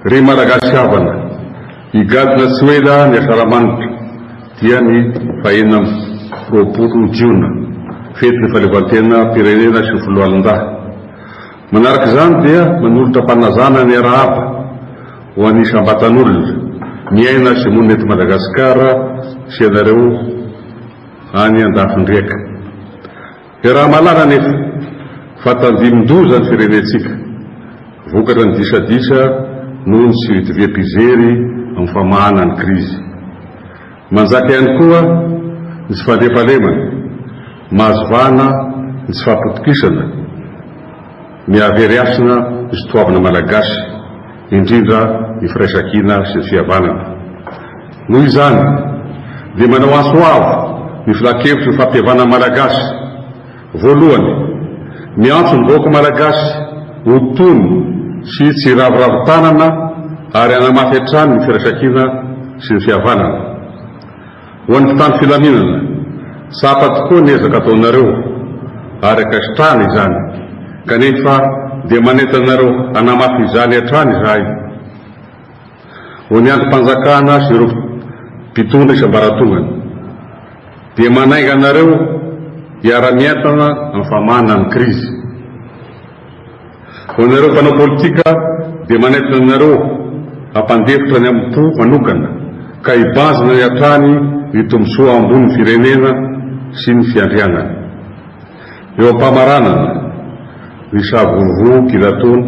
Ry malagasy havana igadina tsy hoela ny asaramanitra dia ny fahenina roapolo jiona fety ny fahaleovantena pirenena sy foloalindahy. Manaraka izany dia manolotra mpanazana ny arahaba ho an'ny sambatan'olona miaina sy monina eto Madagasikara sy anareo any andafindriaka. Raha malala nefa fatandimin-doza ny firenentsika vokatra ny disadisa noho ny tsy itovia-pijery amin'ny famahana ny krizy. Manjaka ihany koa ny tsy fandriampahalemana, mahazovana ny tsy fampitokisana, mihavery asina ny sotoavana malagasy, indrindra ny firaisan-kina sy ny fihavanana. Noho izany dia manao anso avo ny filakevitry ny fampihavana malagasy. Voalohany, miantso ny vahoaka malagasy ho tono sy tsy ravoravo-tanana ary hanamafy hatrany ny firaisan-kina sy ny fihavanana. Ho an'ny mpitandro filaminana, tsapa tokoa ny ezaka ataonareo ary akasitrahana izany, kanefa dia manentanareo hanamafy izany hatrany izahay. Ho ny androm-panjakana sy ireo mpitondra isam-baratongany dia manainga anareo hiara-mientana amin'ny famahana ny krizy. Ho anareo mpanao politika dia manentana anareo hampandefitra ny am-po manokana ka hibanjina ny hatrany ny tombosoa ambony firenena sy ny fiandrianana. Eo am-pamaranana ny savovo kilatona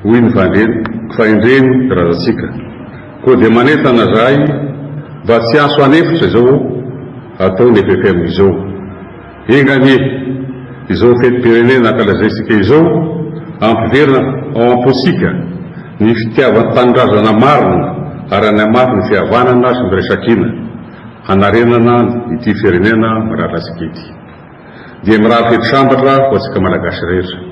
hoy ny fahendreny razantsika, koa dia manentana zahay mba tsy anso anefitra izao atao ny FFM izao. Enganie izao fetim-pirenena ankalazaitsika izao ampiverina ao am-posika ny fitiavan'ny tanindrazana marina ary hanamafy ny fihavanana sy ny firaisan-kina, hanarenana ity firenena maralatsika ity. Dia mirary fety sambatra ho antsika malagasy rehetra.